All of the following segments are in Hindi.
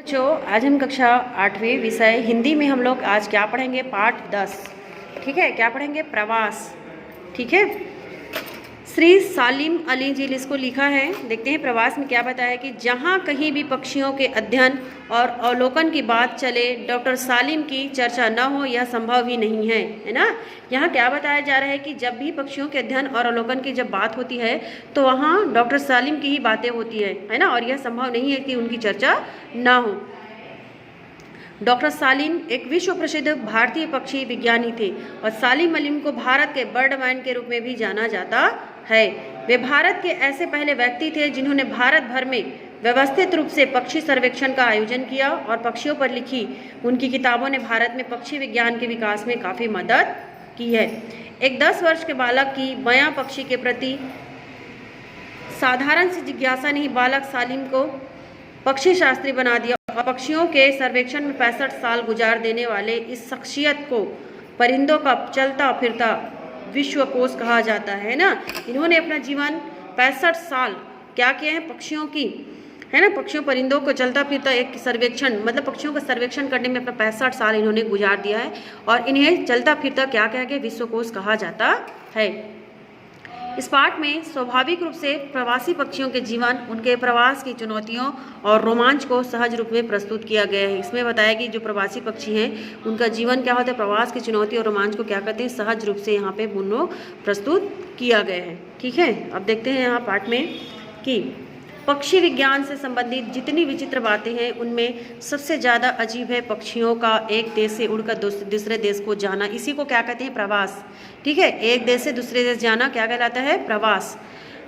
बच्चों, आज हम कक्षा 8वीं विषय हिंदी में हम लोग आज क्या पढ़ेंगे? पाठ 10। ठीक है, क्या पढ़ेंगे? प्रवास। ठीक है, श्री सालिम अली जी ने इसको लिखा है। देखते हैं प्रवास में क्या बताया कि जहाँ कहीं भी पक्षियों के अध्ययन और अवलोकन की बात चले, डॉक्टर सालिम की चर्चा न हो यह संभव ही नहीं है ना। यहाँ क्या बताया जा रहा है कि जब भी पक्षियों के अध्ययन और अवलोकन की जब बात होती है तो वहाँ डॉक्टर सालिम की ही बातें होती है ना, और यह संभव नहीं है कि उनकी चर्चा ना हो। डॉक्टर सालिम एक विश्व प्रसिद्ध भारतीय पक्षी विज्ञानी थे और सालिम अलीम को भारत के बर्डमैन के रूप में भी जाना जाता है। वे भारत के ऐसे पहले व्यक्ति थे जिन्होंने भारत भर में व्यवस्थित रूप से पक्षी सर्वेक्षण का आयोजन किया और पक्षियों पर लिखी उनकी किताबों ने भारत में पक्षी विज्ञान के विकास में काफ़ी मदद की है। एक 10 वर्ष के बालक की बयां पक्षी के प्रति साधारण सी जिज्ञासा ने ही बालक सालिम को पक्षी शास्त्री बना दिया और पक्षियों के सर्वेक्षण में 65 साल गुजार देने वाले इस शख्सियत को परिंदों का चलता फिरता विश्वकोश कहा जाता है ना। इन्होंने अपना जीवन 65 साल क्या किए हैं? पक्षियों की, है ना, पक्षियों परिंदों को चलता फिरता एक सर्वेक्षण, मतलब पक्षियों का सर्वेक्षण करने में अपना 65 साल इन्होंने गुजार दिया है और इन्हें चलता फिरता क्या कह के विश्वकोश कहा जाता है। इस पाठ में स्वाभाविक रूप से प्रवासी पक्षियों के जीवन, उनके प्रवास की चुनौतियों और रोमांच को सहज रूप में प्रस्तुत किया गया है। इसमें बताया कि जो प्रवासी पक्षी हैं उनका जीवन क्या होता है, प्रवास की चुनौती और रोमांच को क्या करते हैं, सहज रूप से यहाँ पे उनको प्रस्तुत किया गया है। ठीक है, अब देखते हैं यहाँ पाठ में कि पक्षी विज्ञान से संबंधित जितनी विचित्र बातें हैं उनमें सबसे ज़्यादा अजीब है पक्षियों का एक देश से उड़कर दूसरे देश को जाना। इसी को क्या कहते हैं? प्रवास। ठीक है, एक देश से दूसरे देश जाना क्या कहलाता है? प्रवास।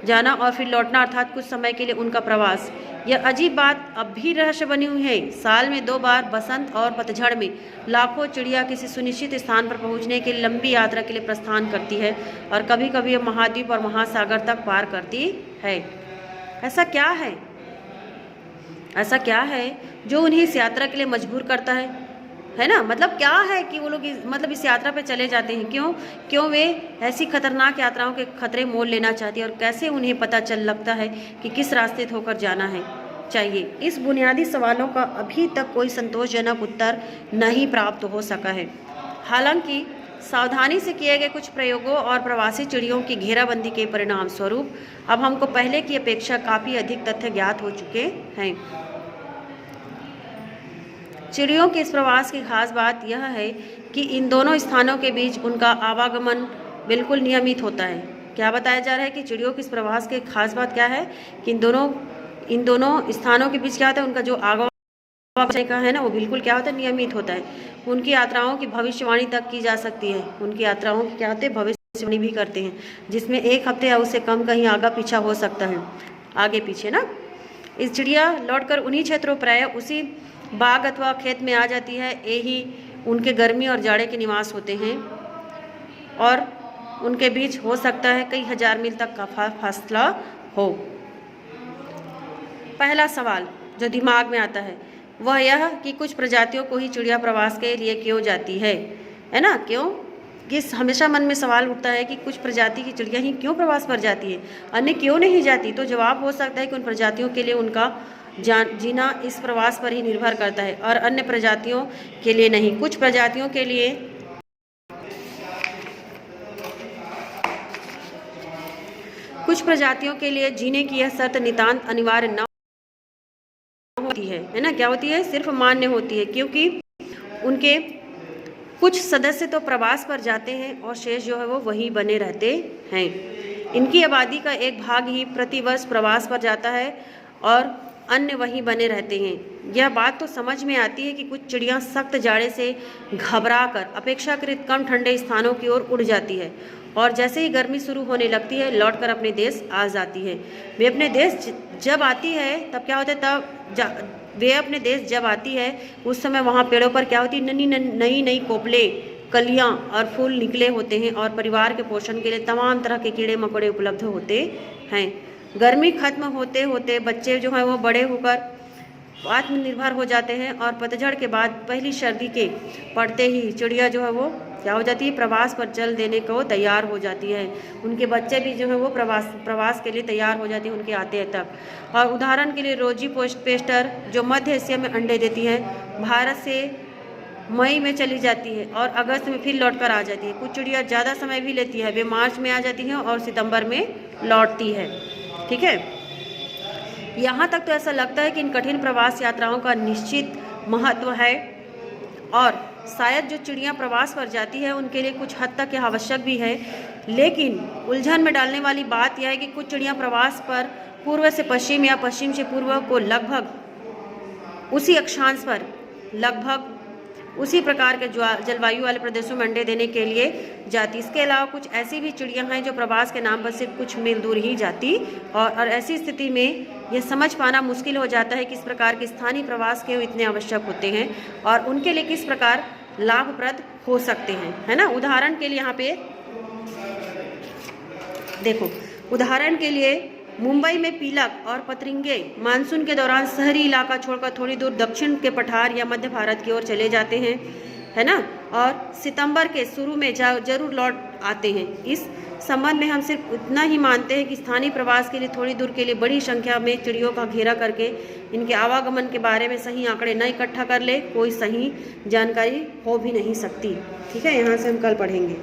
जाना और फिर लौटना अर्थात कुछ समय के लिए उनका प्रवास। यह अजीब बात अब भी रहस्य बनी हुई है। साल में 2 बार बसंत और पतझड़ में लाखों चिड़िया किसी सुनिश्चित स्थान पर पहुंचने के लिए लंबी यात्रा के लिए प्रस्थान करती है और कभी कभी यह महाद्वीप और महासागर तक पार करती है। ऐसा क्या है, ऐसा क्या है जो उन्हें इस यात्रा के लिए मजबूर करता है ना। मतलब क्या है कि वो लोग मतलब इस यात्रा पे चले जाते हैं? क्यों वे ऐसी खतरनाक यात्राओं के खतरे मोल लेना चाहती है और कैसे उन्हें पता चल लगता है कि किस रास्ते होकर जाना है चाहिए? इस बुनियादी सवालों का अभी तक कोई संतोषजनक उत्तर नहीं प्राप्त हो सका है। हालांकि सावधानी से किए गए कुछ प्रयोगों और प्रवासी चिड़ियों की घेराबंदी के परिणाम स्वरूप अब हमको पहले की अपेक्षा काफ़ी अधिक तथ्य ज्ञात हो चुके हैं। चिड़ियों के इस प्रवास की खास बात यह है कि इन दोनों स्थानों के बीच उनका आवागमन बिल्कुल नियमित होता है। क्या बताया जा रहा है कि चिड़ियों के इस प्रवास की खास बात क्या है कि इन दोनों स्थानों के बीच क्या होता है, उनका जो आवागमन का है ना वो बिल्कुल क्या होता है? नियमित होता है। उनकी यात्राओं की भविष्यवाणी तक की जा सकती है। उनकी यात्राओं की क्या होते हैं? भविष्यवाणी भी करते हैं, जिसमें 1 हफ्ते या उससे कम कहीं आगा पीछा हो सकता है, आगे पीछे ना। इस चिड़िया लौटकर उन्हीं क्षेत्रों प्राय उसी बाग अथवा खेत में आ जाती है। यही उनके गर्मी और जाड़े के निवास होते हैं और उनके बीच हो सकता है कई हजार मील तक का फासला हो। पहला सवाल जो दिमाग में आता है वह यह कि कुछ प्रजातियों को ही चिड़िया प्रवास के लिए क्यों जाती है ना। क्यों? किस हमेशा मन में सवाल उठता है कि कुछ प्रजाति की चिड़िया ही क्यों प्रवास पर जाती है, अन्य क्यों नहीं जाती? तो जवाब हो सकता है कि उन प्रजातियों के लिए उनका जीना इस प्रवास पर ही निर्भर करता है और अन्य प्रजातियों के लिए नहीं। कुछ प्रजातियों के लिए जीने की यह शर्त नितांत अनिवार्य न होती है ना। क्या होती है? सिर्फ मान्य होती है, क्योंकि उनके कुछ सदस्य तो प्रवास पर जाते हैं और शेष जो है वो वहीं बने रहते हैं। इनकी आबादी का एक भाग ही प्रतिवर्ष प्रवास पर जाता है और अन्य वहीं बने रहते हैं। यह बात तो समझ में आती है कि कुछ चिड़ियाँ सख्त जाड़े से घबराकर अपेक्षाकृत कम ठंडे स्थानों की ओर उड़ जाती है और जैसे ही गर्मी शुरू होने लगती है लौटकर अपने देश आ जाती है। वे अपने देश जब आती है तब क्या होता है, वे अपने देश जब आती है उस समय वहाँ पेड़ों पर क्या होती है? नई नई कोपले, कलियाँ और फूल निकले होते हैं और परिवार के पोषण के लिए तमाम तरह के कीड़े मकोड़े उपलब्ध होते हैं। गर्मी खत्म होते होते बच्चे जो हैं वो बड़े होकर आत्मनिर्भर हो जाते हैं और पतझड़ के बाद पहली सर्दी के पड़ते ही चिड़िया जो है वो क्या हो जाती है, प्रवास पर चल देने को तैयार हो जाती है। उनके बच्चे भी जो है वो प्रवास के लिए तैयार हो जाती है उनके आते तक। और उदाहरण के लिए रोजी पेस्टर जो मध्य एशिया में अंडे देती है, भारत से मई में चली जाती है और अगस्त में फिर लौट कर आ जाती है। कुछ चिड़िया ज़्यादा समय भी लेती है, वे मार्च में आ जाती हैं और सितंबर में लौटती है। ठीक है, यहाँ तक तो ऐसा लगता है कि इन कठिन प्रवास यात्राओं का निश्चित महत्व है और शायद जो चिड़िया प्रवास पर जाती है उनके लिए कुछ हद तक यह आवश्यक भी है। लेकिन उलझन में डालने वाली बात यह है कि कुछ चिड़िया प्रवास पर पूर्व से पश्चिम या पश्चिम से पूर्व को लगभग उसी अक्षांश पर लगभग उसी प्रकार के जलवायु वाले प्रदेशों में अंडे देने के लिए जाती। इसके अलावा कुछ ऐसी भी चिड़िया हैं जो प्रवास के नाम पर सिर्फ कुछ मील दूर ही जाती और ऐसी स्थिति में यह समझ पाना मुश्किल हो जाता है कि इस प्रकार के स्थानीय प्रवास के इतने आवश्यक होते हैं और उनके लिए किस प्रकार लाभप्रद हो सकते हैं, है ना। उदाहरण के लिए यहाँ पे देखो, उदाहरण के लिए मुंबई में पीलक और पतरिंगे मानसून के दौरान शहरी इलाका छोड़कर थोड़ी दूर दक्षिण के पठार या मध्य भारत की ओर चले जाते हैं, है ना, और सितंबर के शुरू में जरूर लौट आते हैं। इस संबंध में हम सिर्फ उतना ही मानते हैं कि स्थानीय प्रवास के लिए थोड़ी दूर के लिए बड़ी संख्या में चिड़ियों का घेरा करके इनके आवागमन के बारे में सही आंकड़े न इकट्ठा कर ले कोई सही जानकारी हो भी नहीं सकती। ठीक है, यहाँ से हम कल पढ़ेंगे।